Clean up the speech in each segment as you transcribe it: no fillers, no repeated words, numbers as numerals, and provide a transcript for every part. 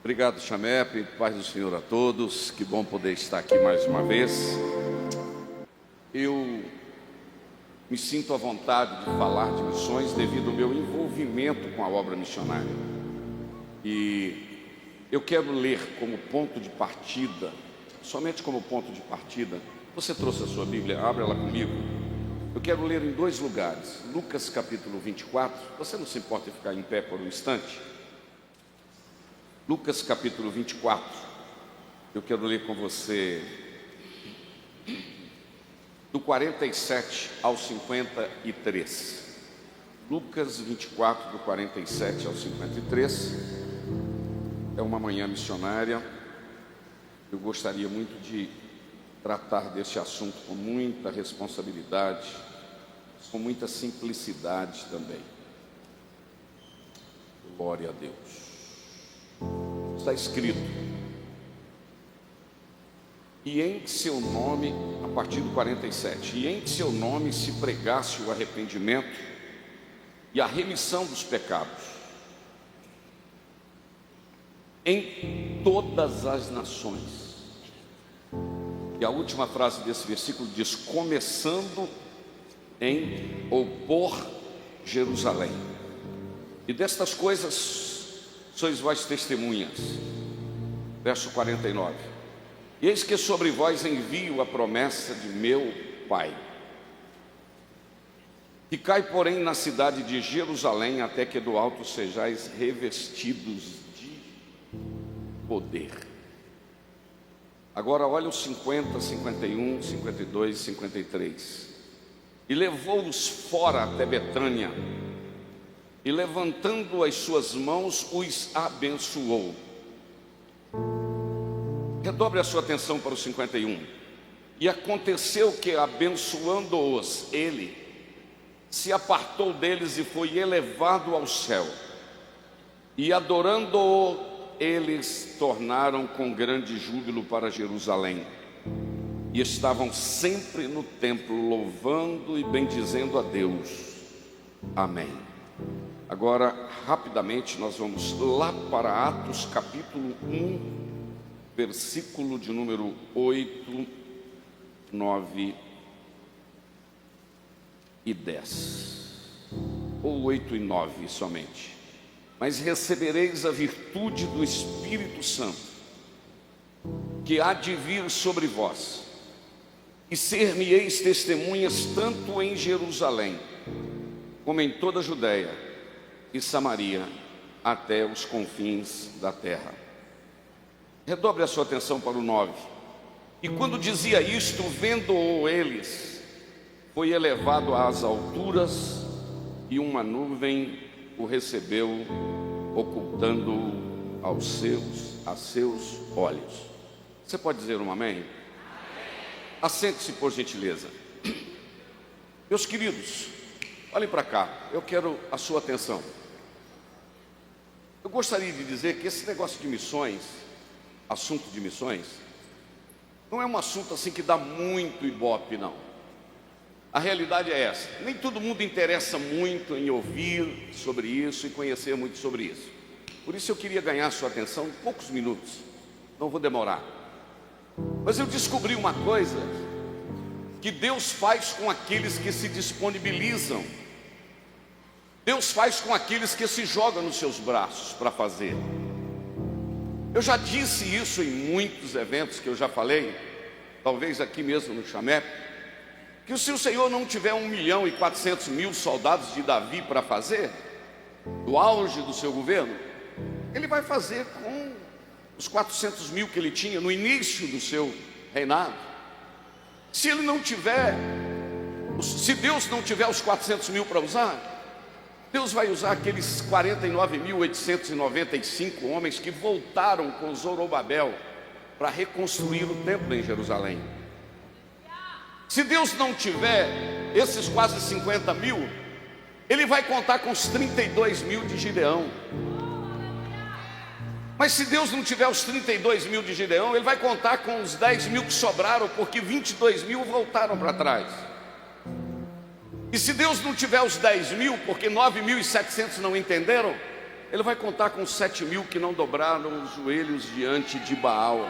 Obrigado, Chamep, paz do Senhor a todos, que bom poder estar aqui mais uma vez. Eu me sinto à vontade de falar de missões devido ao meu envolvimento com a obra missionária. E eu quero ler como ponto de partida, somente como ponto de partida. Você trouxe a sua Bíblia? Abre ela comigo. Eu quero ler em dois lugares, Lucas capítulo 24, você não se importa em ficar em pé por um instante? Lucas capítulo 24, eu quero ler com você do 47 ao 53. Lucas 24, do 47 ao 53. É uma manhã missionária. Eu gostaria muito de tratar desse assunto com muita responsabilidade, com muita simplicidade também. Glória a Deus. Está escrito: e em seu nome, a partir do 47, e em seu nome se pregasse o arrependimento e a remissão dos pecados em todas as nações. E a última frase desse versículo diz: começando em ou por Jerusalém. E destas coisas sois vós testemunhas. Verso 49. E eis que sobre vós envio a promessa de meu Pai. Ficai, porém, na cidade de Jerusalém, até que do alto sejais revestidos de poder. Agora olha os 50, 51, 52 e 53. E levou-os fora até Betânia, e levantando as suas mãos, os abençoou. Redobre a sua atenção para o 51. E aconteceu que, abençoando-os, ele se apartou deles e foi elevado ao céu. E adorando-o, eles tornaram com grande júbilo para Jerusalém. E estavam sempre no templo, louvando e bendizendo a Deus. Amém. Agora, rapidamente, nós vamos lá para Atos capítulo 1, versículo de número 8, 9 e 10. Ou 8 e 9 somente. Mas recebereis a virtude do Espírito Santo, que há de vir sobre vós, e ser-me-eis testemunhas tanto em Jerusalém, como em toda a Judéia e Samaria, até os confins da terra. Redobre a sua atenção para o 9. E quando dizia isto, vendo-o eles, foi elevado às alturas, e uma nuvem o recebeu, ocultando-o a seus olhos. Você pode dizer um amém? Assente-se, por gentileza. Meus queridos, olhem para cá, eu quero a sua atenção. Eu gostaria de dizer que esse negócio de missões, assunto de missões, não é um assunto assim que dá muito ibope, não. A realidade é essa: nem todo mundo interessa muito em ouvir sobre isso e conhecer muito sobre isso. Por isso eu queria ganhar a sua atenção em poucos minutos, não vou demorar. Mas eu descobri uma coisa que Deus faz com aqueles que se disponibilizam. Deus faz com aqueles que se jogam nos seus braços para fazer. Eu já disse isso em muitos eventos que eu já falei, talvez aqui mesmo no Chamep, que se o Senhor não tiver 1.400.000 soldados de Davi para fazer, do auge do seu governo, Ele vai fazer com os 400.000 que Ele tinha no início do seu reinado. Se Ele não tiver, se Deus não tiver os 400.000 para usar, Deus vai usar aqueles 49.895 homens que voltaram com Zorobabel para reconstruir o templo em Jerusalém. Se Deus não tiver esses quase 50.000, Ele vai contar com os 32.000 de Gideão. Mas se Deus não tiver os 32.000 de Gideão, Ele vai contar com os 10.000 que sobraram, porque 22.000 voltaram para trás. E se Deus não tiver os 10.000, porque 9.700 não entenderam, ele vai contar com 7.000 que não dobraram os joelhos diante de Baal.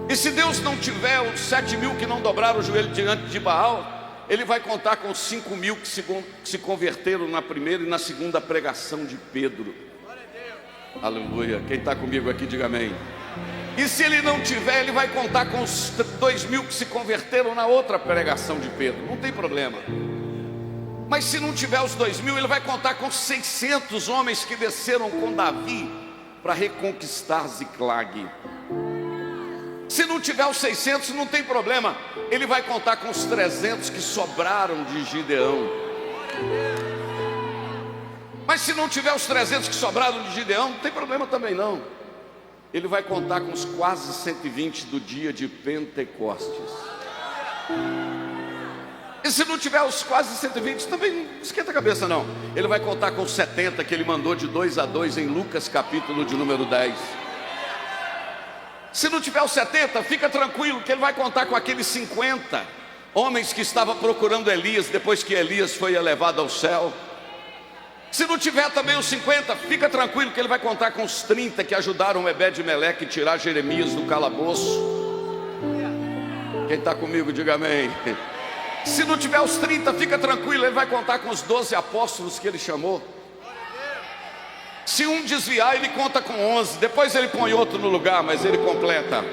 E se Deus não tiver os 7.000 que não dobraram o joelho diante de Baal, ele vai contar com 5.000 que se converteram na primeira e na segunda pregação de Pedro. Aleluia. Quem está comigo aqui, diga amém. E se ele não tiver, ele vai contar com os 2.000 que se converteram na outra pregação de Pedro. Não tem problema. Mas se não tiver os 2.000, ele vai contar com 600 homens que desceram com Davi para reconquistar Ziclag. Se não tiver os 600, não tem problema. Ele vai contar com os 300 que sobraram de Gideão. Mas se não tiver os 300 que sobraram de Gideão, não tem problema também não. Ele vai contar com os quase 120 do dia de Pentecostes. E se não tiver os quase 120, também não esquenta a cabeça não. Ele vai contar com os 70 que ele mandou de 2 a 2 em Lucas capítulo de número 10. Se não tiver os 70, fica tranquilo que ele vai contar com aqueles 50 homens que estavam procurando Elias depois que Elias foi elevado ao céu. Se não tiver também os 50, fica tranquilo que ele vai contar com os 30 que ajudaram Ebed-Meleque a tirar Jeremias do calabouço. Quem está comigo, diga amém. Se não tiver os 30, fica tranquilo, ele vai contar com os 12 apóstolos que ele chamou. Se um desviar, ele conta com 11, depois ele põe outro no lugar, mas ele completa.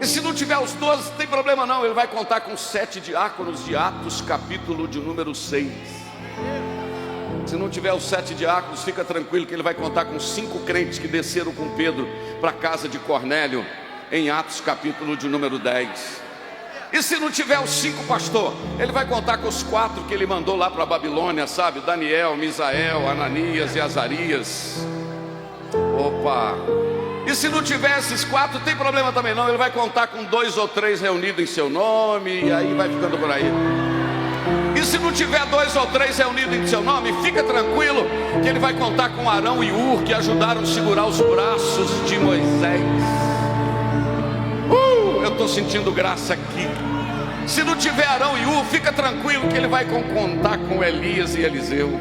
E se não tiver os 12, não tem problema não, ele vai contar com 7 diáconos de Atos capítulo de número 6. Se não tiver os 7 diáconos, fica tranquilo que ele vai contar com 5 crentes que desceram com Pedro para a casa de Cornélio, em Atos capítulo de número 10. E se não tiver os 5, pastor, ele vai contar com os 4 que ele mandou lá para a Babilônia, sabe? Daniel, Misael, Ananias e Azarias. Opa! E se não tiver esses 4, tem problema também não, ele vai contar com 2 ou 3 reunidos em seu nome, e aí vai ficando por aí. E se não tiver 2 ou 3 reunidos em seu nome, fica tranquilo que ele vai contar com Arão e Ur, que ajudaram a segurar os braços de Moisés. Eu estou sentindo graça aqui. Se não tiver Arão e Ur, fica tranquilo que ele vai contar com Elias e Eliseu.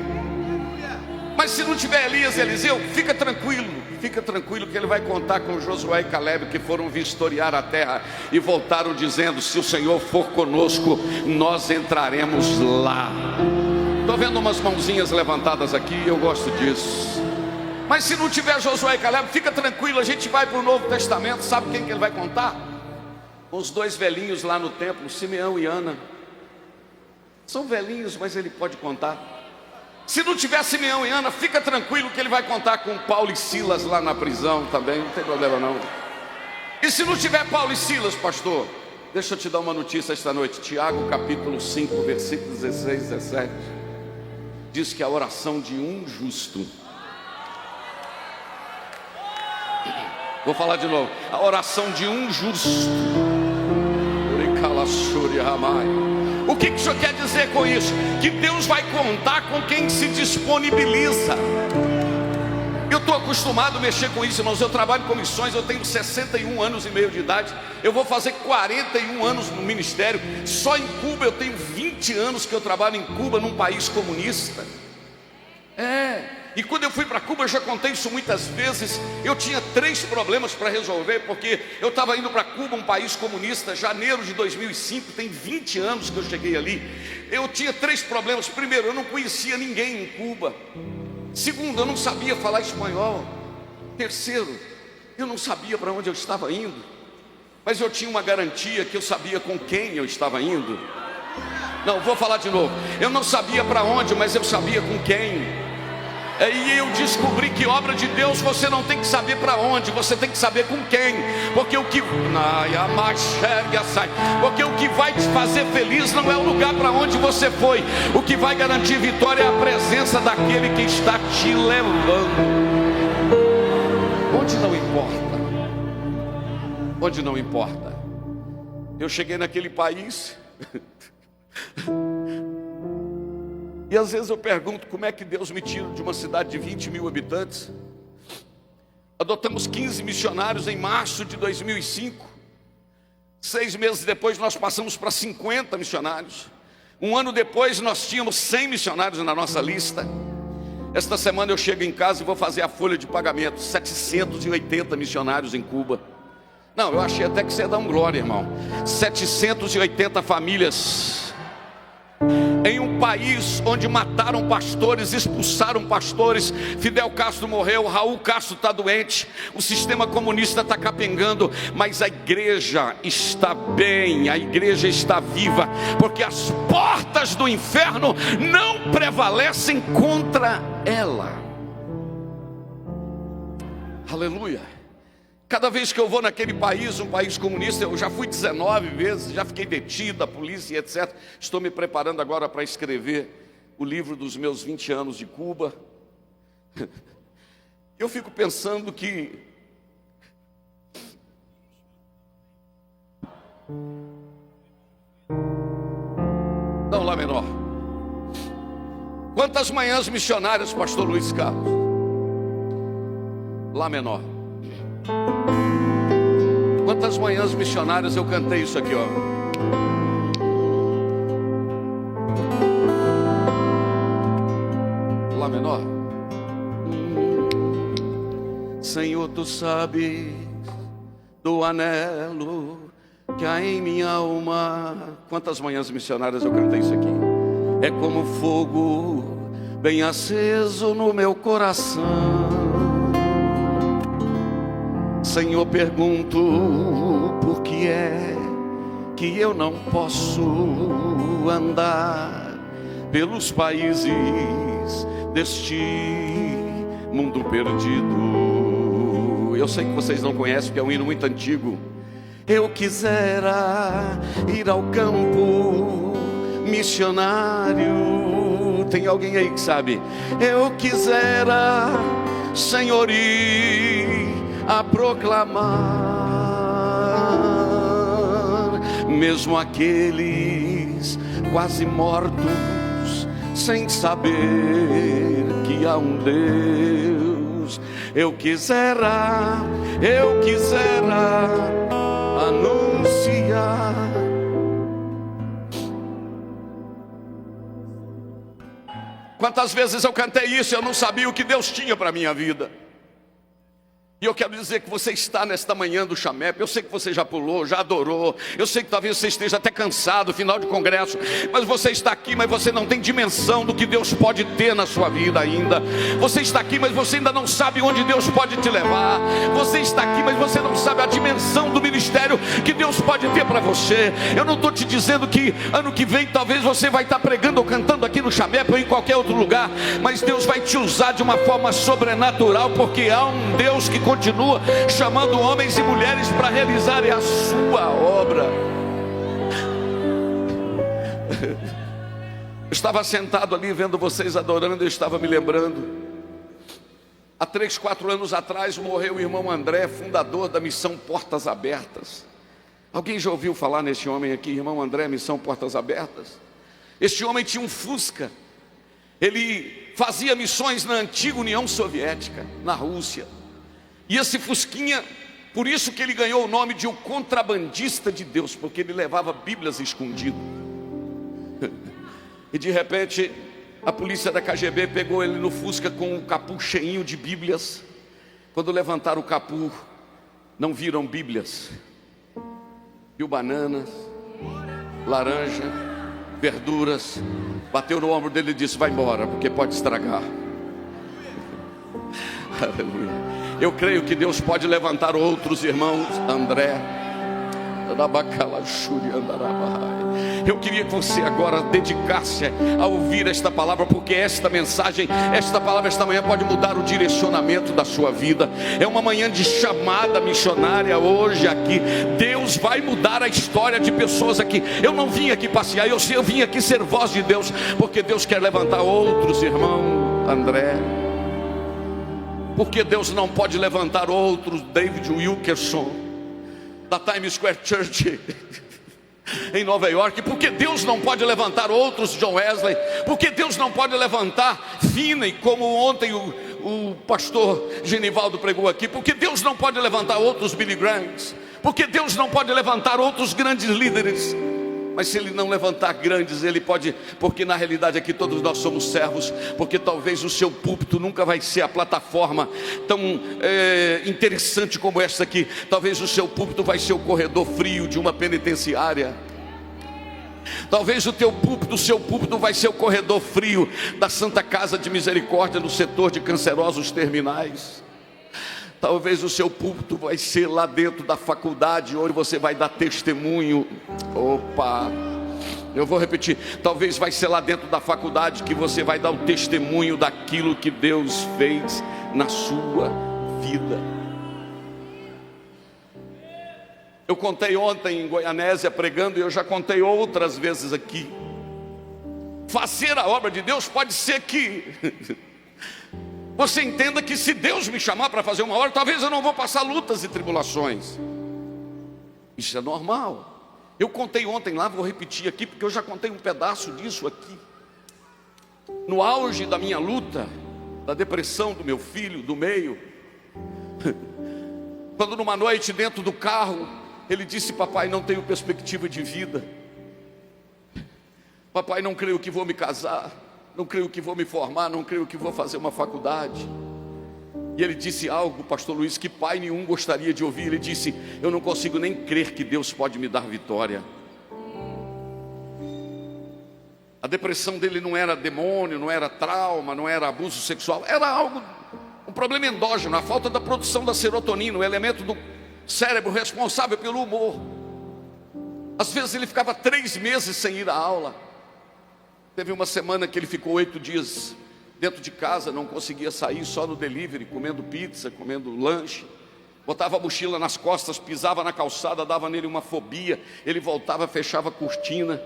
Mas se não tiver Elias e Eliseu, fica tranquilo que ele vai contar com Josué e Caleb, que foram vistoriar a terra e voltaram dizendo: se o Senhor for conosco, nós entraremos lá. Estou vendo umas mãozinhas levantadas aqui, eu gosto disso. Mas se não tiver Josué e Caleb, fica tranquilo, a gente vai para o Novo Testamento. Sabe quem que ele vai contar? Os 2 velhinhos lá no templo, Simeão e Ana. São velhinhos, mas ele pode contar. Se não tiver Simeão e Ana, fica tranquilo que ele vai contar com Paulo e Silas lá na prisão também, não tem problema não. E se não tiver Paulo e Silas, pastor, deixa eu te dar uma notícia esta noite. Tiago capítulo 5, versículos 16 e 17 diz que a oração de um justo, vou falar de novo, a oração de um justo. O que o senhor quer dizer com isso? Que Deus vai contar com quem se disponibiliza. Eu estou acostumado a mexer com isso, irmãos. Eu trabalho com missões, eu tenho 61 anos e meio de idade. Eu vou fazer 41 anos no ministério. Só em Cuba eu tenho 20 anos que eu trabalho em Cuba, num país comunista. E quando eu fui para Cuba, eu já contei isso muitas vezes, eu tinha 3 problemas para resolver, porque eu estava indo para Cuba, um país comunista, janeiro de 2005, tem 20 anos que eu cheguei ali. Eu tinha 3 problemas. Primeiro, eu não conhecia ninguém em Cuba. Segundo, eu não sabia falar espanhol. Terceiro, eu não sabia para onde eu estava indo, mas eu tinha uma garantia que eu sabia com quem eu estava indo. Não, vou falar de novo. Eu não sabia para onde, mas eu sabia com quem. E eu descobri que obra de Deus você não tem que saber para onde, você tem que saber com quem. Porque o que vai te fazer feliz não é o lugar para onde você foi. O que vai garantir vitória é a presença daquele que está te levando. Onde não importa. Onde não importa. Eu cheguei naquele país e às vezes eu pergunto como é que Deus me tira de uma cidade de 20 mil habitantes. Adotamos 15 missionários em março de 2005. 6 meses depois nós passamos para 50 missionários. Um ano depois nós tínhamos 100 missionários na nossa lista. Esta semana eu chego em casa e vou fazer a folha de pagamento. 780 missionários em Cuba. Não, eu achei até que você ia dar um glória, irmão. 780 famílias em um país onde mataram pastores, expulsaram pastores. Fidel Castro morreu, Raul Castro está doente, o sistema comunista está capengando, mas a igreja está bem, a igreja está viva, porque as portas do inferno não prevalecem contra ela. Aleluia. Cada vez que eu vou naquele país, um país comunista, eu já fui 19 vezes, já fiquei detido, a polícia, etc. Estou me preparando agora para escrever o livro dos meus 20 anos de Cuba. Eu fico pensando que não, Lá menor. Quantas manhãs missionárias, pastor Luiz Carlos? Lá menor. Quantas manhãs missionárias eu cantei isso aqui, ó. Lá menor. Senhor, tu sabes do anelo que há em minha alma. Quantas manhãs missionárias eu cantei isso aqui. É como fogo bem aceso no meu coração. Senhor, pergunto por que é que eu não posso andar pelos países deste mundo perdido. Eu sei que vocês não conhecem, porque é um hino muito antigo. Eu quisera ir ao campo missionário. Tem alguém aí que sabe? Eu quisera, Senhor, ir a proclamar, mesmo aqueles quase mortos, sem saber que há um Deus. Eu quisera anunciar. Quantas vezes eu cantei isso, eu não sabia o que Deus tinha para a minha vida. E eu quero dizer que você está nesta manhã do Chamep. Eu sei que você já pulou, já adorou. Eu sei que talvez você esteja até cansado, final de congresso. Mas você está aqui, mas você não tem dimensão do que Deus pode ter na sua vida ainda. Você está aqui, mas você ainda não sabe onde Deus pode te levar. Você está aqui, mas você não sabe a dimensão do ministério que Deus pode ter para você. Eu não estou te dizendo que ano que vem talvez você vai estar pregando ou cantando aqui no Chamep ou em qualquer outro lugar. Mas Deus vai te usar de uma forma sobrenatural, porque há um Deus que continua chamando homens e mulheres para realizarem a sua obra. Eu estava sentado ali vendo vocês adorando, eu estava me lembrando. Há 3, 4 anos atrás morreu o irmão André, fundador da Missão Portas Abertas. Alguém já ouviu falar nesse homem aqui, irmão André, Missão Portas Abertas? Este homem tinha um Fusca. Ele fazia missões na antiga União Soviética, na Rússia. E esse Fusquinha, por isso que ele ganhou o nome de o contrabandista de Deus, porque ele levava Bíblias escondido. E de repente, a polícia da KGB pegou ele no Fusca com o capô cheinho de Bíblias. Quando levantaram o capô, não viram Bíblias. Viu bananas, laranja, verduras. Bateu no ombro dele e disse: vai embora, porque pode estragar. Aleluia. Eu creio que Deus pode levantar outros irmãos. André, eu queria que você agora dedicasse a ouvir esta palavra, porque esta mensagem, esta palavra esta manhã pode mudar o direcionamento da sua vida. É uma manhã de chamada missionária hoje aqui. Deus vai mudar a história de pessoas aqui. Eu não vim aqui passear, eu vim aqui ser voz de Deus, porque Deus quer levantar outros irmãos. André, porque Deus não pode levantar outros David Wilkerson da Times Square Church em Nova York? Porque Deus não pode levantar outros John Wesley? Porque Deus não pode levantar Finney, como ontem o pastor Genivaldo pregou aqui? Porque Deus não pode levantar outros Billy Grahams? Porque Deus não pode levantar outros grandes líderes? Mas se ele não levantar grandes, ele pode, porque na realidade aqui todos nós somos servos, porque talvez o seu púlpito nunca vai ser a plataforma tão interessante como esta aqui. Talvez o seu púlpito vai ser o corredor frio de uma penitenciária. Talvez o teu púlpito, o seu púlpito vai ser o corredor frio da Santa Casa de Misericórdia no setor de cancerosos terminais. Talvez o seu púlpito vai ser lá dentro da faculdade, onde você vai dar testemunho. Opa, eu vou repetir. Talvez vai ser lá dentro da faculdade que você vai dar o testemunho daquilo que Deus fez na sua vida. Eu contei ontem em Goianésia pregando, e eu já contei outras vezes aqui. Fazer a obra de Deus pode ser que você entenda que se Deus me chamar para fazer uma obra, talvez eu não vou passar lutas e tribulações. Isso é normal. Eu contei ontem lá, vou repetir aqui, porque eu já contei um pedaço disso aqui. No auge da minha luta, da depressão do meu filho, do meio, quando numa noite dentro do carro, ele disse: papai, não tenho perspectiva de vida. Papai, não creio que vou me casar. Não creio que vou me formar, não creio que vou fazer uma faculdade. E ele disse algo, pastor Luiz, que pai nenhum gostaria de ouvir. Ele disse: eu não consigo nem crer que Deus pode me dar vitória. A depressão dele não era demônio, não era trauma, não era abuso sexual. Era algo, um problema endógeno, a falta da produção da serotonina, o elemento do cérebro responsável pelo humor. Às vezes ele ficava 3 meses sem ir à aula. Teve uma semana que ele ficou 8 dias dentro de casa, não conseguia sair, só no delivery, comendo pizza, comendo lanche. Botava a mochila nas costas, pisava na calçada, dava nele uma fobia. Ele voltava, fechava a cortina,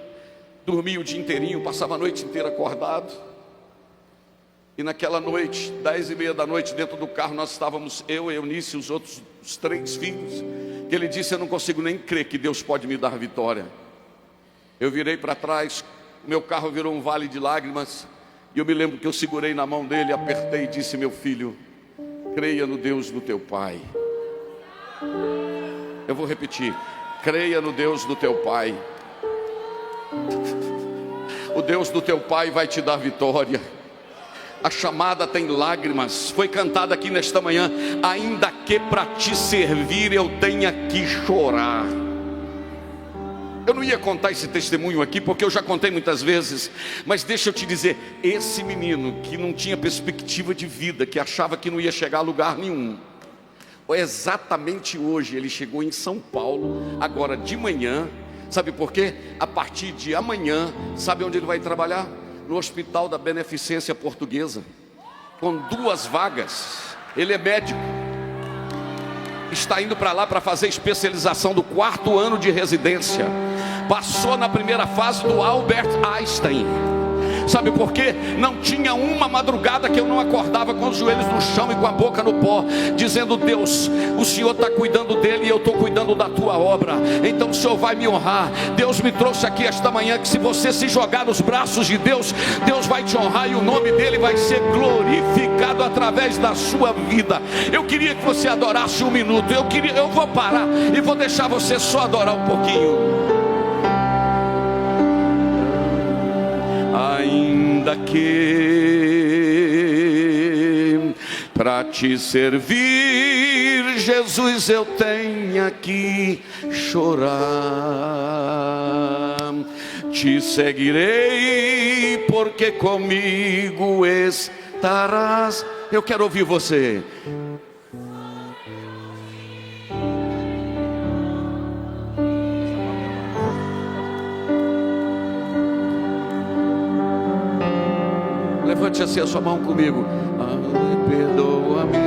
dormia o dia inteirinho, passava a noite inteira acordado. E naquela noite, 10h30 da noite, dentro do carro, nós estávamos, eu, Eunice e os 3 filhos. Que ele disse: eu não consigo nem crer que Deus pode me dar vitória. Eu virei para trás, meu carro virou um vale de lágrimas. E eu me lembro que eu segurei na mão dele, apertei e disse: meu filho, creia no Deus do teu pai. Eu vou repetir: creia no Deus do teu pai. O Deus do teu pai vai te dar vitória. A chamada tem lágrimas. Foi cantada aqui nesta manhã: ainda que para te servir eu tenha que chorar. Eu não ia contar esse testemunho aqui, porque eu já contei muitas vezes. Mas deixa eu te dizer, esse menino que não tinha perspectiva de vida, que achava que não ia chegar a lugar nenhum, exatamente hoje ele chegou em São Paulo, agora de manhã. Sabe por quê? A partir de amanhã, sabe onde ele vai trabalhar? No Hospital da Beneficência Portuguesa, com 2 vagas. Ele é médico, está indo para lá para fazer especialização do 4º ano de residência. Passou na primeira fase do Albert Einstein. Sabe por quê? Não tinha uma madrugada que eu não acordava com os joelhos no chão e com a boca no pó, dizendo: Deus, o Senhor está cuidando dele e eu estou cuidando da tua obra. Então o Senhor vai me honrar. Deus me trouxe aqui esta manhã, que se você se jogar nos braços de Deus, Deus vai te honrar e o nome dele vai ser glorificado através da sua vida. Eu queria que você adorasse 1 minuto. Eu vou parar e vou deixar você só adorar um pouquinho. Ainda que para te servir, Jesus, eu tenha que chorar, te seguirei, porque comigo estarás. Eu quero ouvir você. Levante assim a sua mão comigo. Perdoa-me,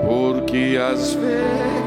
porque às vezes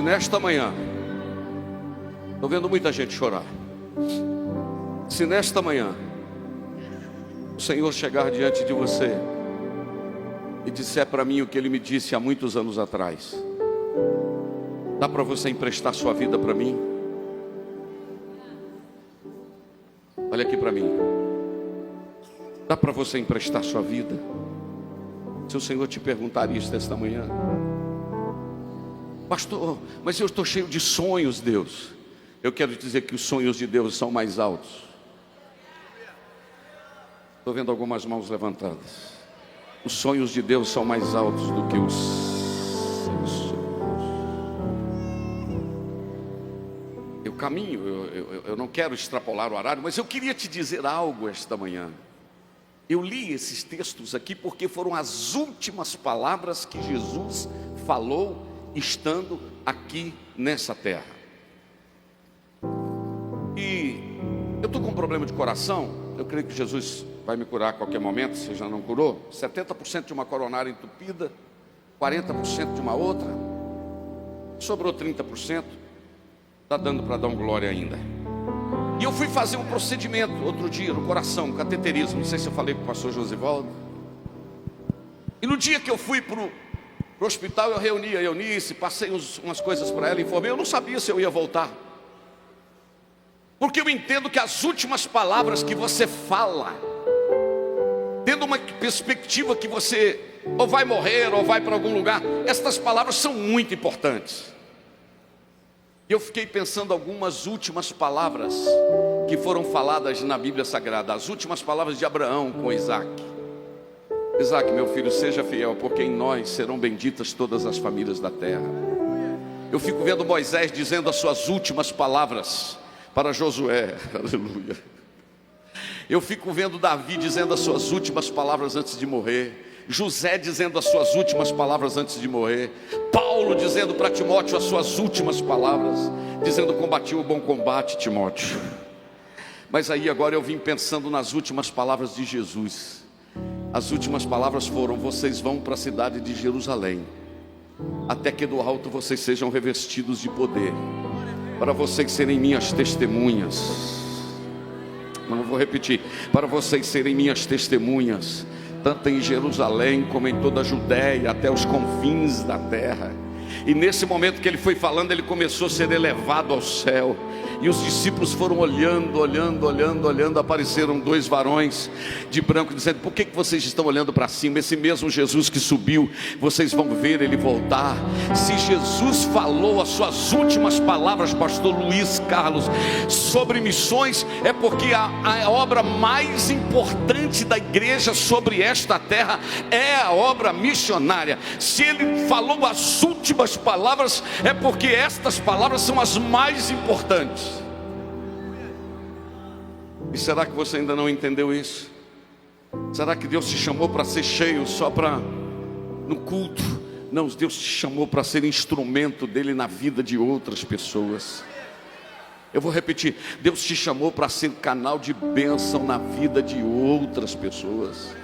nesta manhã, estou vendo muita gente chorar. Se nesta manhã o Senhor chegar diante de você e disser para mim o que Ele me disse há muitos anos atrás: dá para você emprestar sua vida para mim? Olha aqui para mim. Dá para você emprestar sua vida? Se o Senhor te perguntar isso esta manhã: pastor, mas eu estou cheio de sonhos, Deus. Eu quero dizer que os sonhos de Deus são mais altos. Estou vendo algumas mãos levantadas. Os sonhos de Deus são mais altos do que os seus sonhos. Eu caminho, eu não quero extrapolar o horário, mas eu queria te dizer algo esta manhã. Eu li esses textos aqui porque foram as últimas palavras que Jesus falou estando aqui nessa terra. E eu estou com um problema de coração. Eu creio que Jesus vai me curar a qualquer momento, se já não curou. 70% de uma coronária entupida, 40% de uma outra, sobrou 30%. Está dando para dar um glória ainda. E eu fui fazer um procedimento outro dia no coração, um cateterismo. Não sei se eu falei com o pastor Josivaldo. E no dia que eu fui para o hospital, eu reuni a Eunice, passei umas coisas para ela, informei. Eu não sabia se eu ia voltar, porque eu entendo que as últimas palavras que você fala, tendo uma perspectiva que você ou vai morrer ou vai para algum lugar, estas palavras são muito importantes. E eu fiquei pensando algumas últimas palavras que foram faladas na Bíblia Sagrada. As últimas palavras de Abraão com Isaac. Isaac, meu filho, seja fiel, porque em nós serão benditas todas as famílias da terra. Eu fico vendo Moisés dizendo as suas últimas palavras para Josué. Aleluia. Eu fico vendo Davi dizendo as suas últimas palavras antes de morrer. José dizendo as suas últimas palavras antes de morrer. Paulo dizendo para Timóteo as suas últimas palavras, dizendo: combati o bom combate, Timóteo. Mas aí agora eu vim pensando nas últimas palavras de Jesus. As últimas palavras foram: vocês vão para a cidade de Jerusalém, até que do alto vocês sejam revestidos de poder, para vocês serem minhas testemunhas. Não vou repetir. Para vocês serem minhas testemunhas, tanto em Jerusalém como em toda a Judéia, até os confins da terra. E nesse momento que ele foi falando, ele começou a ser elevado ao céu. E os discípulos foram olhando. Apareceram dois varões de branco, dizendo: por que vocês estão olhando para cima? Esse mesmo Jesus que subiu, vocês vão ver ele voltar. Se Jesus falou as suas últimas palavras, pastor Luiz Carlos, sobre missões, é porque a obra mais importante da igreja sobre esta terra é a obra missionária. Se ele falou as últimas palavras, é porque estas palavras são as mais importantes. E será que você ainda não entendeu isso? Será que Deus te chamou para ser cheio só para no culto? Não, Deus te chamou para ser instrumento dele na vida de outras pessoas. Eu vou repetir: Deus te chamou para ser canal de bênção na vida de outras pessoas.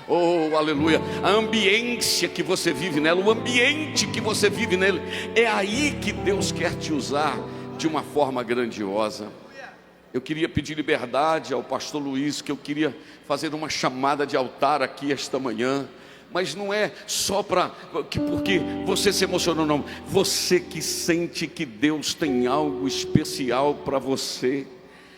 Oh, aleluia. A ambiência que você vive nela, o ambiente que você vive nele, é aí que Deus quer te usar de uma forma grandiosa. Eu queria pedir liberdade ao pastor Luiz, que eu queria fazer uma chamada de altar aqui esta manhã. Mas não é só porque você se emocionou, não. Você que sente que Deus tem algo especial para você.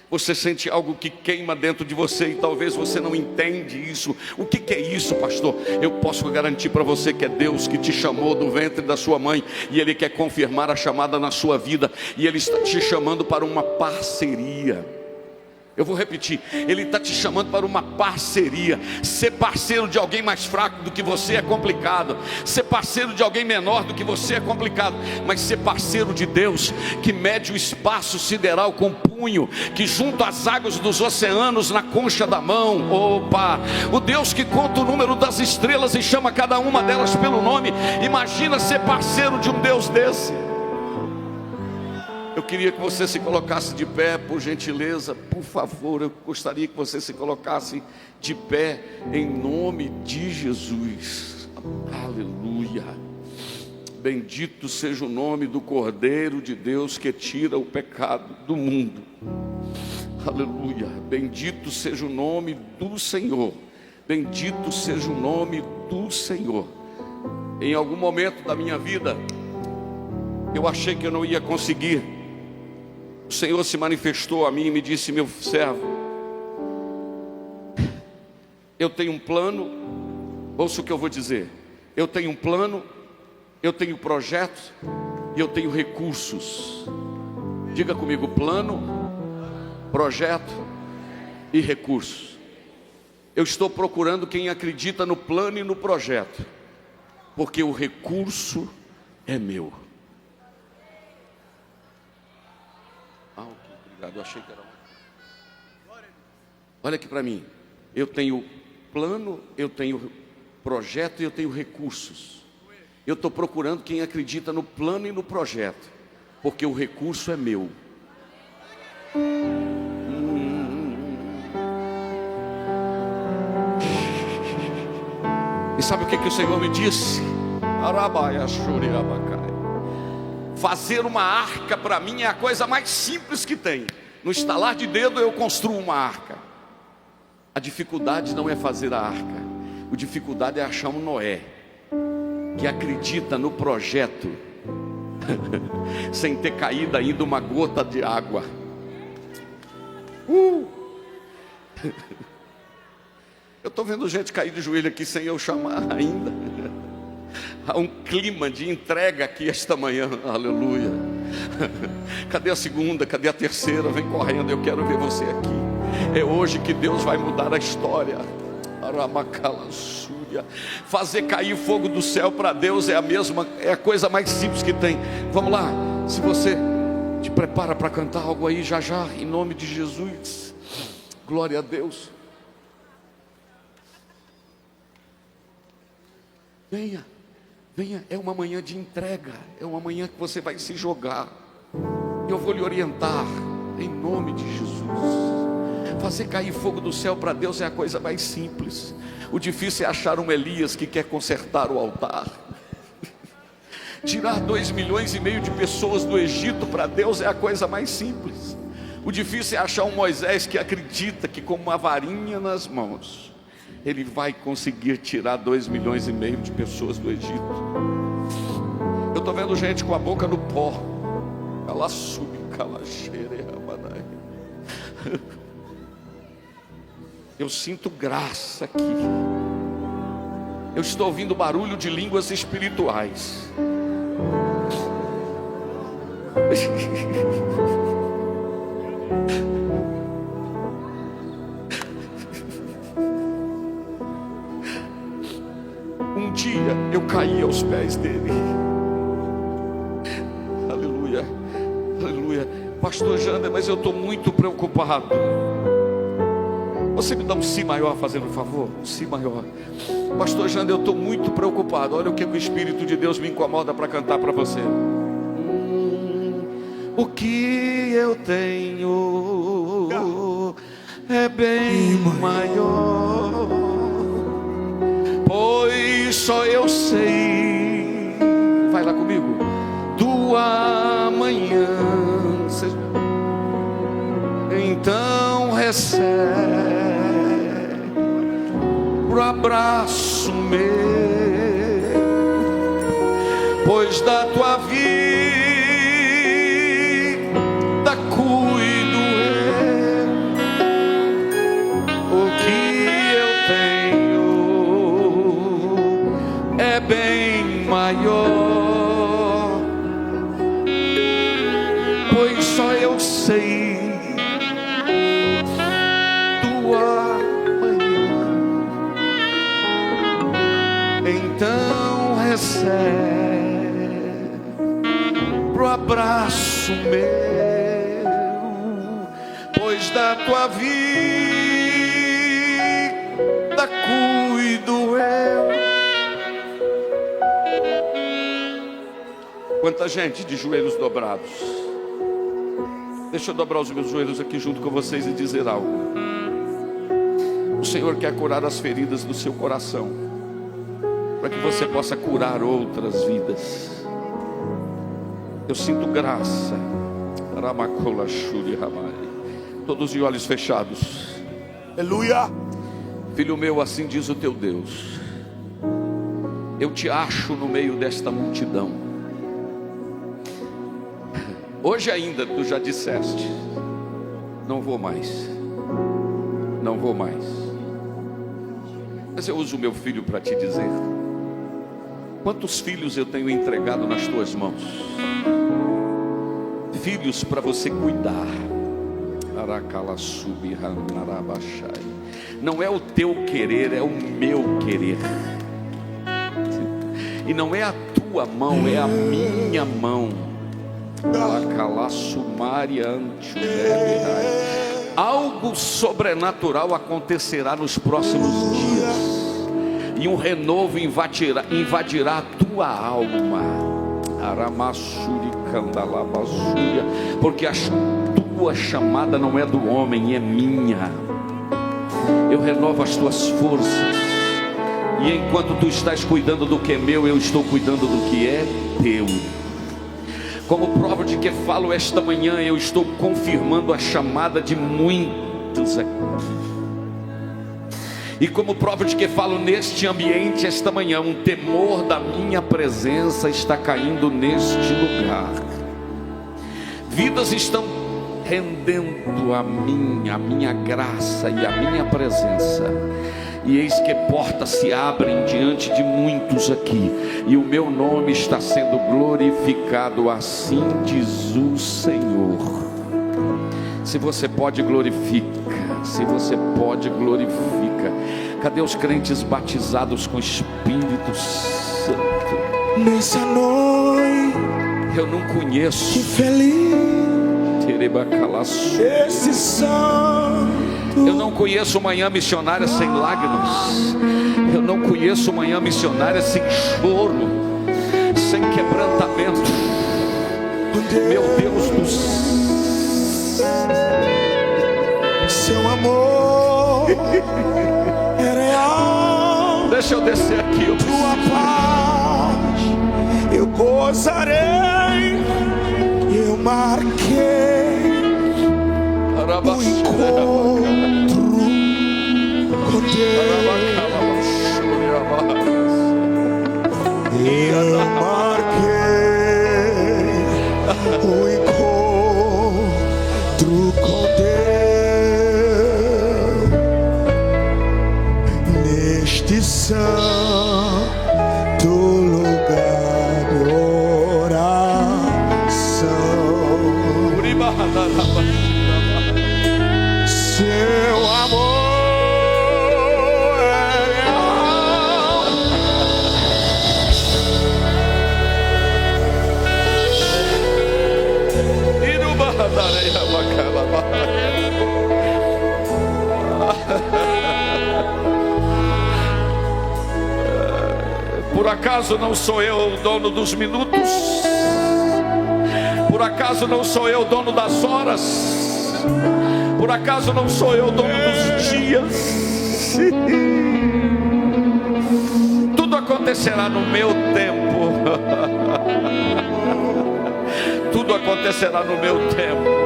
Você sente algo que queima dentro de você e talvez você não entende isso. O que é isso, pastor? Eu posso garantir para você que é Deus que te chamou do ventre da sua mãe, e Ele quer confirmar a chamada na sua vida, e Ele está te chamando para uma parceria. Eu vou repetir: Ele está te chamando para uma parceria. Ser parceiro de alguém mais fraco do que você é complicado. Ser parceiro de alguém menor do que você é complicado. Mas ser parceiro de Deus, que mede o espaço sideral com punho, que junta as águas dos oceanos na concha da mão. Opa! O Deus que conta o número das estrelas e chama cada uma delas pelo nome. Imagina ser parceiro de um Deus desse. Eu queria que você se colocasse de pé, por gentileza, por favor. Eu gostaria que você se colocasse de pé, em nome de Jesus. Aleluia. Bendito seja o nome do Cordeiro de Deus que tira o pecado do mundo. Aleluia. Bendito seja o nome do Senhor. Bendito seja o nome do Senhor. Em algum momento da minha vida, eu achei que eu não ia conseguir. O Senhor se manifestou a mim e me disse: meu servo, eu tenho um plano. Ouça o que eu vou dizer. Eu tenho um plano, eu tenho projetos e eu tenho recursos. Diga comigo: plano, projeto e recursos. Eu estou procurando quem acredita no plano e no projeto, porque o recurso é meu. Obrigado, eu achei que era. Olha aqui para mim. Eu tenho plano, eu tenho projeto e eu tenho recursos. Eu estou procurando quem acredita no plano e no projeto, porque o recurso é meu. E sabe o que o Senhor me disse? Fazer uma arca para mim é a coisa mais simples que tem. No estalar de dedo eu construo uma arca. A dificuldade não é fazer a arca. A dificuldade é achar um Noé que acredita no projeto sem ter caído ainda uma gota de água. Eu estou vendo gente cair de joelho aqui sem eu chamar ainda. Há um clima de entrega aqui esta manhã. Aleluia. Cadê a segunda? Cadê a terceira? Vem correndo, eu quero ver você aqui. É hoje que Deus vai mudar a história. Fazer cair fogo do céu para Deus é a coisa mais simples que tem. Vamos lá. Se você te prepara para cantar algo aí já, em nome de Jesus. Glória a Deus. Venha, é uma manhã de entrega, é uma manhã que você vai se jogar. Eu vou lhe orientar, em nome de Jesus. Fazer cair fogo do céu para Deus é a coisa mais simples. O difícil é achar um Elias que quer consertar o altar. Tirar 2,5 milhões de pessoas do Egito para Deus é a coisa mais simples. O difícil é achar um Moisés que acredita que com uma varinha nas mãos ele vai conseguir tirar 2,5 milhões de pessoas do Egito. Eu estou vendo gente com a boca no pó. Ela sube, eu sinto graça aqui. Eu estou ouvindo barulho de línguas espirituais. Um dia eu caí aos pés dele. Aleluia, aleluia. Pastor Jander, mas eu estou muito preocupado. Você me dá um si maior, fazendo um favor? Um si maior. Pastor Jander, eu estou muito preocupado. Olha o que o Espírito de Deus me incomoda para cantar para você. O que eu tenho é bem maior, pois só eu sei, vai lá comigo, do amanhã. Então recebe o abraço meu, pois da tua vida cuido eu. O que eu tenho é bem maior, pois só eu sei do amanhã. Então recebe pro abraço meu, pois da tua vida cuido eu. Quanta gente de joelhos dobrados. Deixa eu dobrar os meus joelhos aqui junto com vocês e dizer algo. O Senhor quer curar as feridas do seu coração, para que você possa curar outras vidas. Eu sinto graça. Todos de olhos fechados. Aleluia. Filho meu, assim diz o teu Deus: eu te acho no meio desta multidão. Hoje ainda tu já disseste: não vou mais, não vou mais. Mas eu uso o meu filho para te dizer: quantos filhos eu tenho entregado nas tuas mãos? Filhos para você cuidar. Não é o teu querer, é o meu querer. E não é a tua mão, é a minha mão. Algo sobrenatural acontecerá nos próximos dias, e um renovo invadirá a tua alma. Porque a tua chamada não é do homem, é minha. Eu renovo as tuas forças, e enquanto tu estás cuidando do que é meu, eu estou cuidando do que é teu. Como prova de que falo esta manhã, eu estou confirmando a chamada de muitos aqui. E como prova de que falo neste ambiente esta manhã, um temor da minha presença está caindo neste lugar. Vidas estão rendendo a minha graça e a minha presença. E eis que portas se abrem diante de muitos aqui, e o meu nome está sendo glorificado, assim diz o Senhor. Se você pode, glorifica. Se você pode, glorifica. Cadê os crentes batizados com o Espírito Santo? Nessa noite Eu não conheço. que feliz esse santo. Eu não conheço manhã missionária sem lágrimas. Eu não conheço manhã missionária sem choro, sem quebrantamento. Meu Deus do céu, seu amor é real. deixa eu descer aqui. Tua paz eu gozarei. Eu marquei o encontro com Deus. Eu marquei o encontro com Deus neste santo lugar de oração. Seu amor é real. Por acaso não sou eu o dono dos minutos? Por acaso não sou eu o dono das horas? Por acaso não sou eu o dono dos dias? Tudo acontecerá no meu tempo. Tudo acontecerá no meu tempo.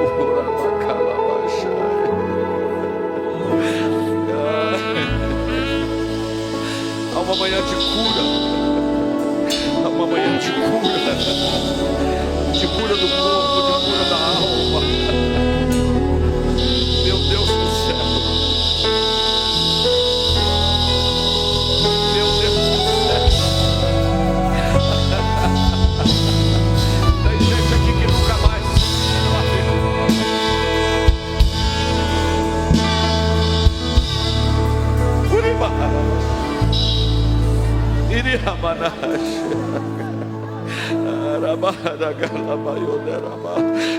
Há uma manhã de cura. Há uma manhã de cura. De cura do corpo, de cura da alma. Meu Deus do céu. Meu Deus do céu. Tem gente aqui que nunca mais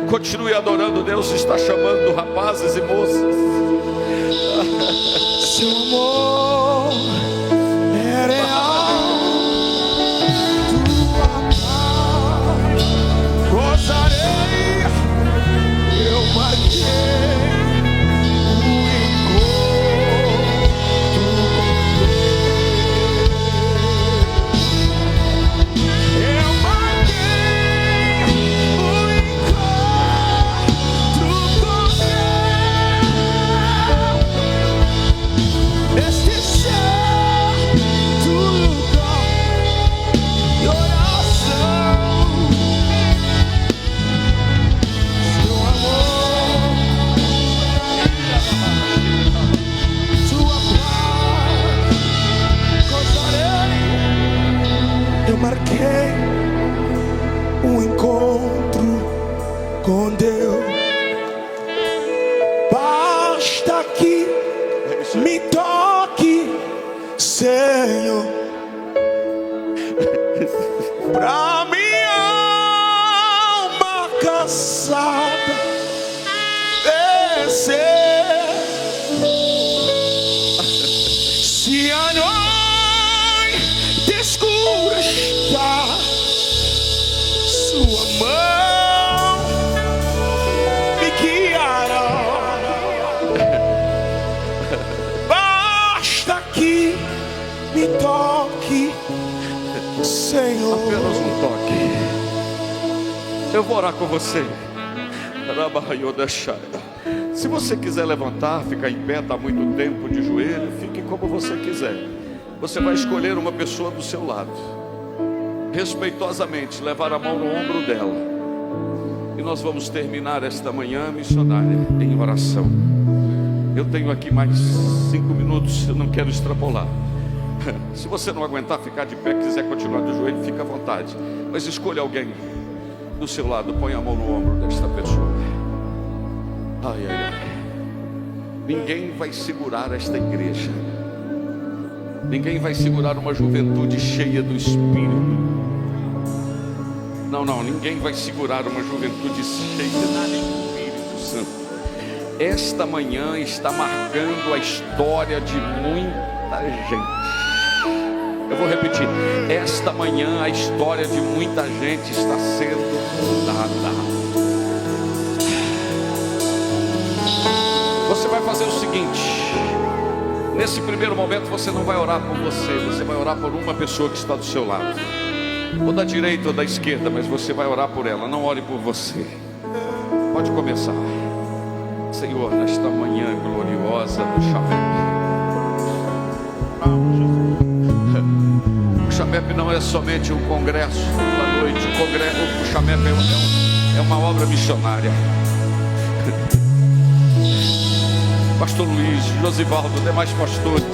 continue adorando. Deus está chamando rapazes e moças. Seu amor é real. Tua paz gozarei. Eu marquei o encontro com Deus. Eu marquei o encontro com Deus Senhor, pra minha alma cansada descer. Se a noite escura está, sua mão me guiará. Basta que me toque, Senhor. Apenas um toque. Eu vou orar com você. Se você quiser levantar, ficar em pé, está muito tempo de joelho, fique como você quiser. Você vai escolher uma pessoa do seu lado, respeitosamente levar a mão no ombro dela, e nós vamos terminar esta manhã missionária em oração. Eu tenho aqui mais 5 minutos, eu não quero extrapolar. Se você não aguentar ficar de pé, quiser continuar de joelho, fica à vontade, mas escolha alguém do seu lado, põe a mão no ombro desta pessoa. Ai, ai, ai. Ninguém vai segurar esta igreja, ninguém vai segurar uma juventude cheia do Espírito. Não, ninguém vai segurar uma juventude cheia do Espírito Santo. Esta manhã está marcando a história de muita gente. Eu vou repetir, esta manhã a história de muita gente está sendo mudada. Você vai fazer o seguinte: nesse primeiro momento você não vai orar por você, você vai orar por uma pessoa que está do seu lado, ou da direita ou da esquerda, mas você vai orar por ela, não ore por você. Pode começar. Senhor, nesta manhã gloriosa do Chamepe. O Chamepe não é somente um congresso da noite, o Chamepe é uma obra missionária. Pastor Luiz, Josivaldo, demais pastores,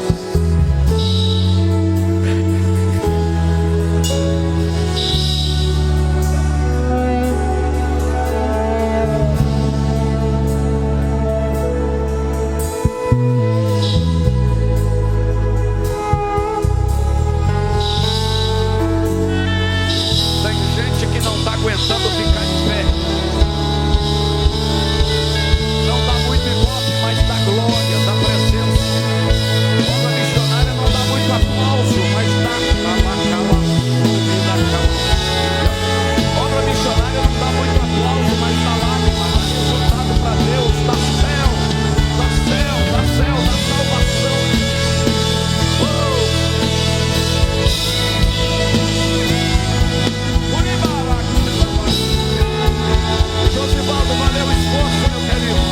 aguentando ficar em pé. Não dá muito ibope, mas dá glória, dá presença. Obra missionária não dá muito aplauso, mas dá. Obra missionária não dá muito aplauso, mas dá lágrima, dá resultado para Deus, dá céu, dá céu, dá céu, dá salvação. Josivaldo, valeu o esforço, meu querido.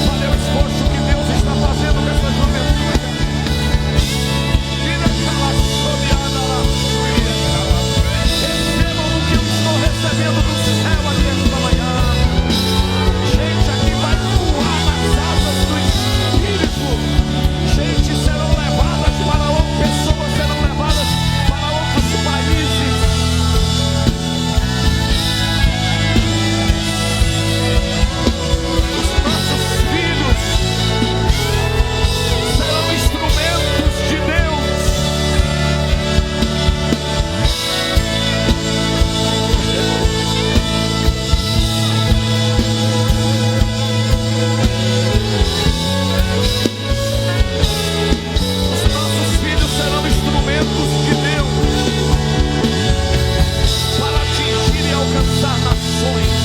Valeu o esforço que Deus está fazendo com essa juventude. Recebam o que eu estou recebendo do céu aqui esta manhã. Gente aqui vai voar nas asas do Espírito. Gente serão levadas para outras pessoas, serão levadas para outros países. Serão instrumentos de Deus. Os nossos filhos serão instrumentos de Deus para atingir e alcançar nações.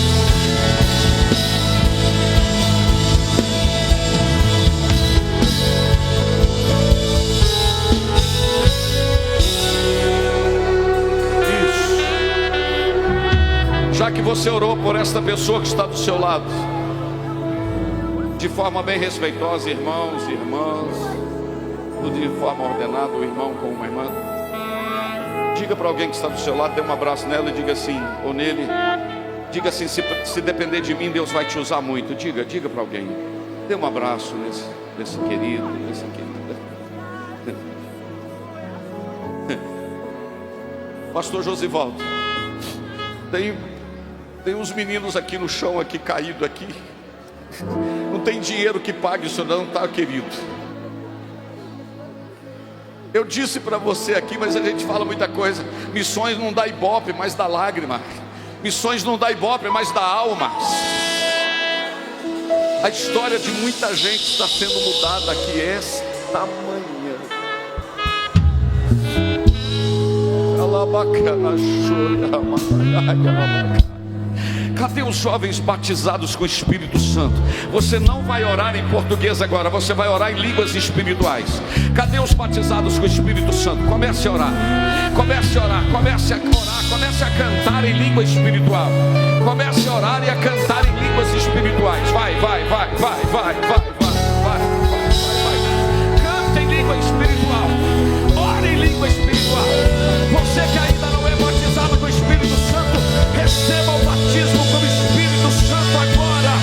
Já que você orou por esta pessoa que está do seu lado, de forma bem respeitosa, irmãos e irmãs, tudo de forma ordenada, o irmão com uma irmã, diga para alguém que está do seu lado, dê um abraço nela e diga assim, ou nele, diga assim: se depender de mim, Deus vai te usar muito. Diga para alguém, dê um abraço nesse querido, nesse querido. Pastor Josivaldo, tem uns meninos aqui no chão, aqui caído aqui. Não tem dinheiro que pague isso não, tá, querido? Eu disse para você aqui, mas a gente fala muita coisa. Missões não dá ibope, mas dá lágrima. Missões não dá ibope, mas dá alma. A história de muita gente está sendo mudada aqui esta manhã. Cadê os jovens batizados com o Espírito Santo? Você não vai orar em português agora, você vai orar em línguas espirituais. Cadê os batizados com o Espírito Santo? Comece a orar, comece a orar, comece a orar, comece a cantar em língua espiritual. Comece a orar e a cantar em línguas espirituais. Vai. Canta em língua espiritual, ore em língua espiritual. Você que ainda não é batizado com o Espírito Santo, receba o batismo com o Espírito Santo agora.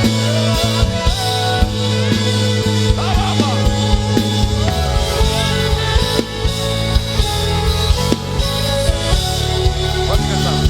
Pode cantar.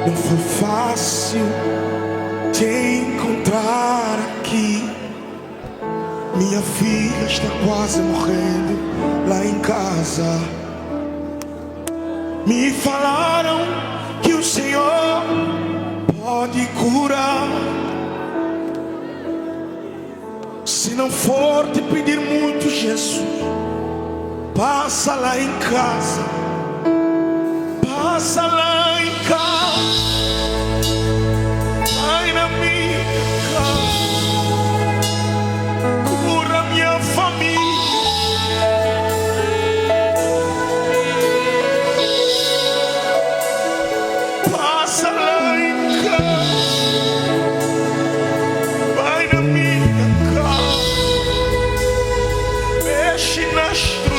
Não foi fácil te encontrar aqui. Minha filha está quase morrendo lá em casa. Me falaram que o Senhor pode curar. Se não for te pedir muito, Jesus, passa lá em casa. Passa lá em casa. Vai na minha casa. Cura minha família. Passa lá em casa. Vai na minha casa. Mexe na estrutura.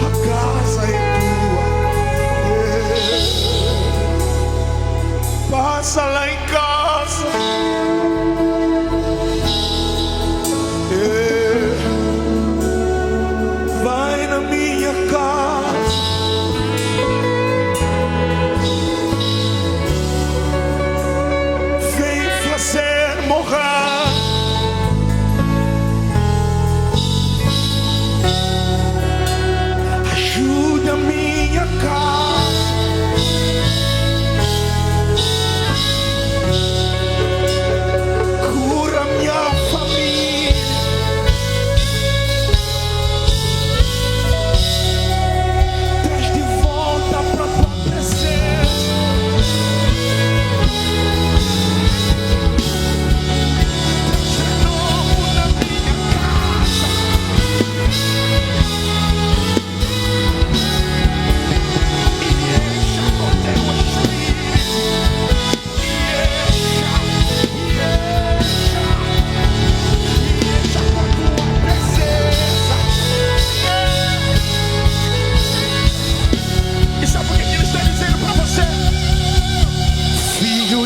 A casa é tua. Passa lá em casa. Vai na minha casa. Vem fazer morrer. Ajuda a minha casa.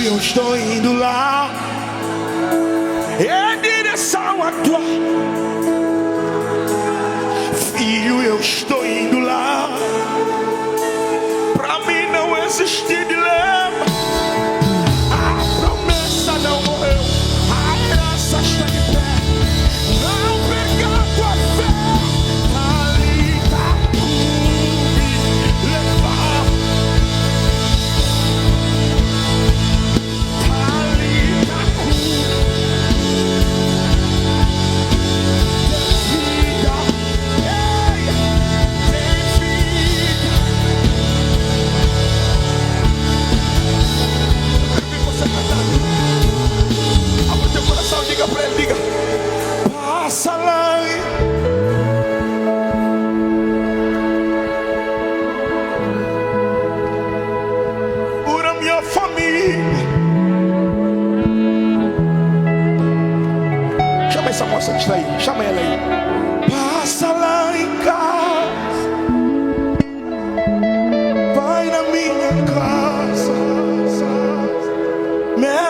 Eu estou indo lá em direção à tua. Filho, eu estou indo lá. Pra mim não existe dilema.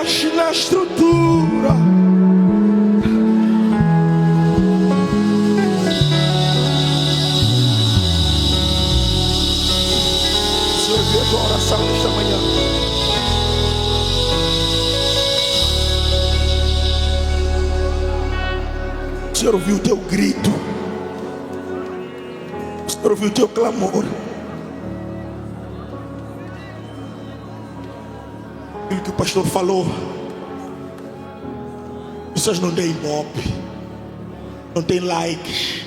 mexe na estrutura. Senhor, viu a tua oração nesta manhã. O Senhor ouviu o teu grito. O Senhor ouviu o teu clamor. Aquilo que o pastor falou. Pessoas não têm ibope, não tem likes,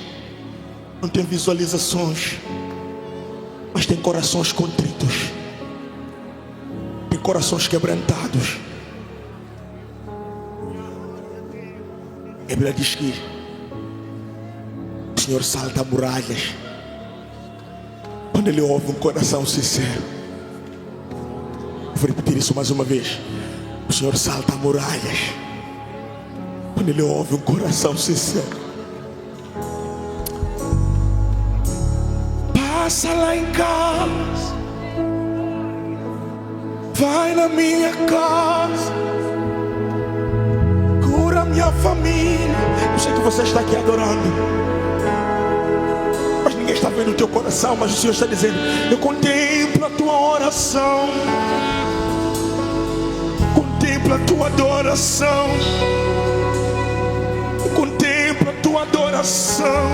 não tem visualizações, mas tem corações contritos, tem corações quebrantados. A Bíblia diz que o Senhor salta muralhas quando Ele ouve um coração sincero. Eu vou repetir isso mais uma vez. O Senhor salta muralhas quando Ele ouve um coração sincero. Passa lá em casa, vai na minha casa, cura minha família. Eu sei que você está aqui adorando, mas ninguém está vendo o teu coração. Mas o Senhor está dizendo: eu contemplo a tua oração, contemplo a tua adoração, eu contemplo a tua adoração.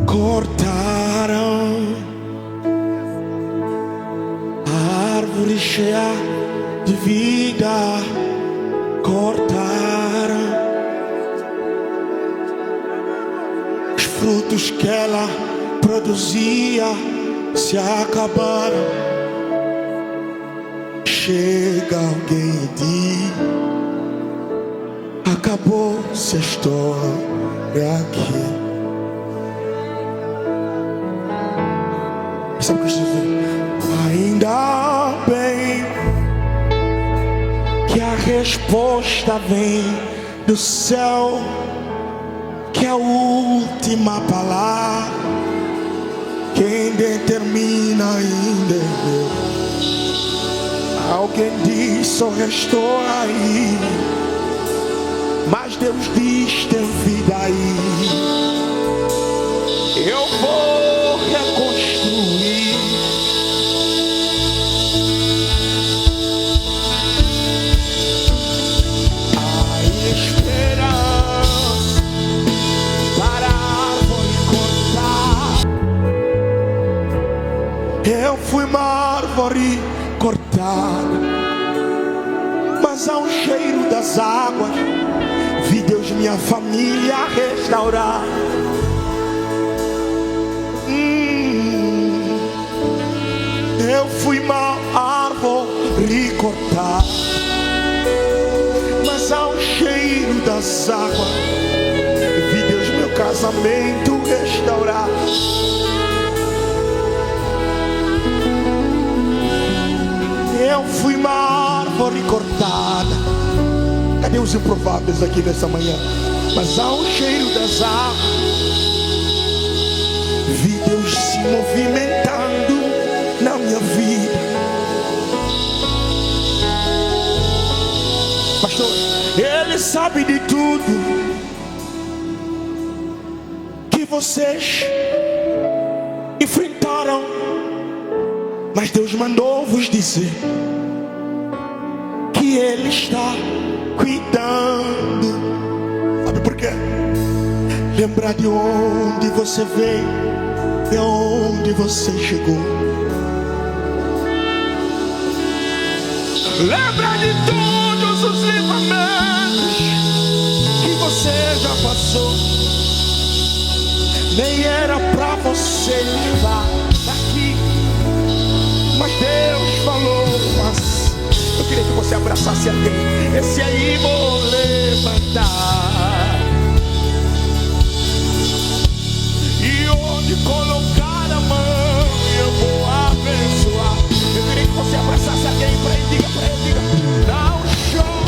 Cortaram a árvore cheia de vida, cortaram os frutos que ela produzia, se acabaram. Chega alguém e diz: acabou-se a história aqui. Sabe o que eu estou dizendo? Ainda bem que a resposta vem do céu, que é a última palavra. Quem determina ainda é Deus. Alguém diz: só restou aí, mas Deus diz: tem vida aí. Eu vou reconstruir. Eu fui uma árvore cortada, mas há um cheiro das águas. Vi Deus minha família restaurar. Eu fui uma árvore cortada, mas há um cheiro das águas. Vi Deus meu casamento restaurar. Eu fui uma árvore cortada. Cadê os improváveis aqui nessa manhã? Mas há um cheiro das águas. Vi Deus se movimentando na minha vida. Pastor, Ele sabe de tudo que vocês enfrentaram, mas Deus mandou vos dizer que Ele está cuidando. Sabe por quê? Lembrar de onde você veio e aonde você chegou. Lembra de todos os livramentos que você já passou. Nem era pra você estar aqui, mas Deus falou. Mas eu queria que você abraçasse alguém. Esse aí vou levantar, e onde colocar a mão eu vou abençoar. Eu queria que você abraçasse alguém para ele. Diga para ele, diga: dá um show.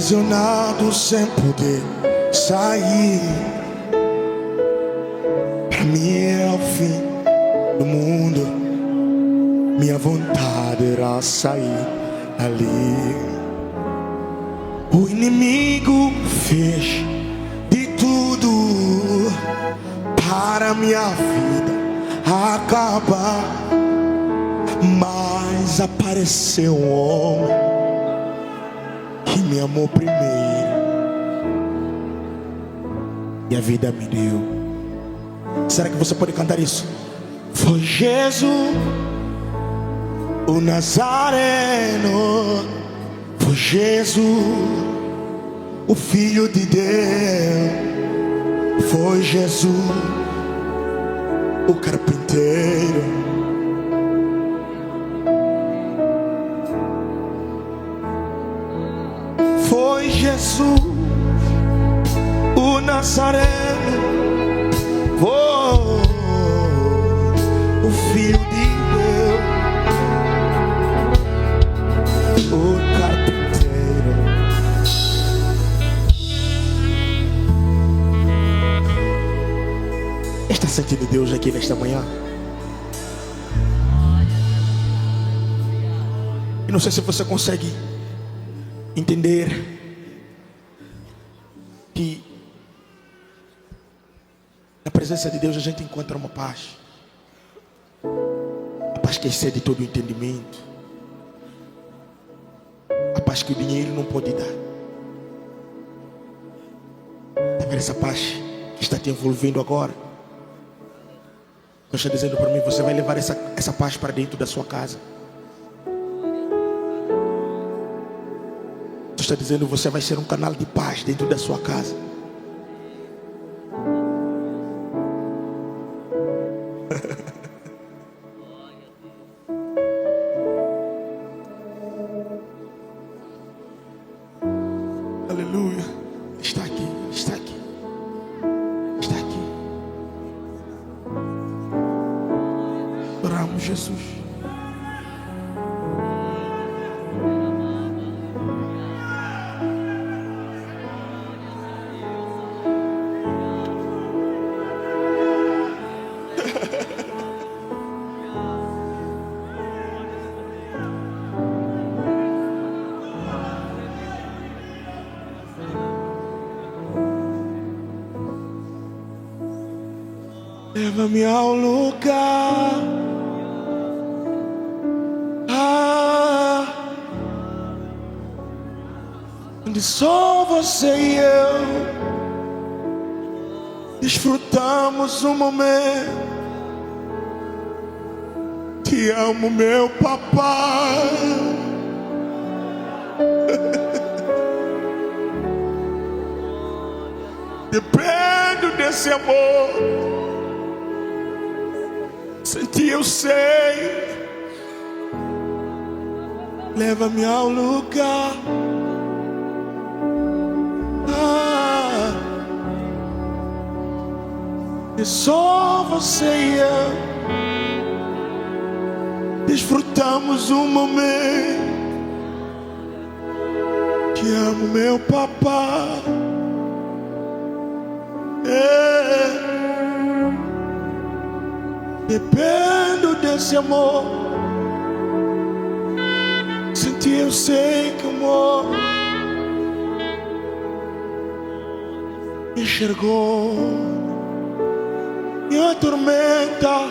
aprisionado sem poder sair. Para mim é o fim do mundo. Minha vontade era sair ali. O inimigo fez de tudo para minha vida acabar, mas apareceu um homem que me amou primeiro e a vida me deu. Será que você pode cantar isso? Foi Jesus, o Nazareno. Foi Jesus, o Filho de Deus. Foi Jesus, o carpinteiro. Foi Jesus, o Nazareno. Foi o Filho de Deus, o carpinteiro. Está sentindo Deus aqui nesta manhã? E não sei se você consegue entender que na presença de Deus a gente encontra uma paz. A paz que excede todo o entendimento. A paz que o dinheiro não pode dar. Está vendo essa paz que está te envolvendo agora? Deus está dizendo para mim, você vai levar essa paz para dentro da sua casa. Deus está dizendo, você vai ser um canal de paz dentro da sua casa. Aleluia. Está aqui, está aqui, está aqui. Oramos, Jesus. Leva-me ao lugar onde só você e eu desfrutamos um momento. Te amo, meu papai. Dependo desse amor. Sem ti eu sei. Leva-me ao lugar e só você e eu desfrutamos um momento. Te amo, meu papai. Dependo desse amor. Sem ti eu sei que o amor me enxergou. Minha tormenta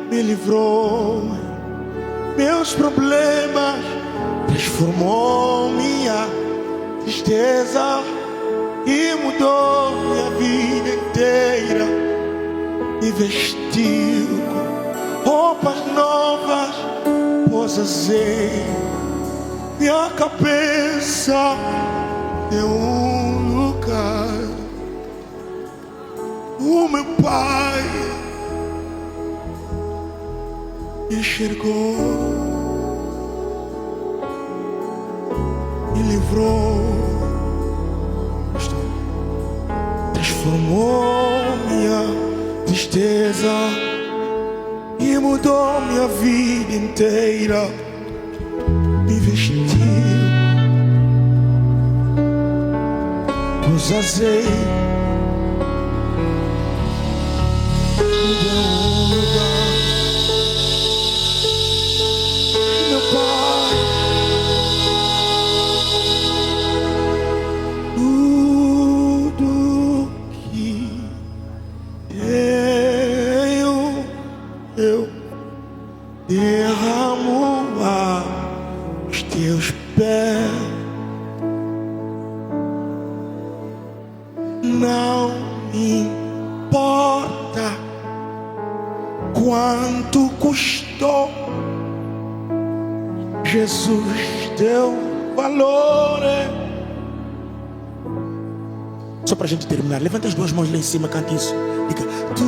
me livrou. Meus problemas transformou minha tristeza e mudou minha vida inteira. Me vestiu com roupas novas, pôs azeite. Minha cabeça deu um lugar. O meu pai me enxergou, me livrou, transformou minha tristeza e mudou minha vida inteira. Me vestiu os azeites, me deu um lugar, meu Pai. Tudo que eu derramo aos teus pés. Não importa quanto custou, Jesus deu valor. Só pra gente terminar, levanta as duas mãos lá em cima, canta isso. Diga, tu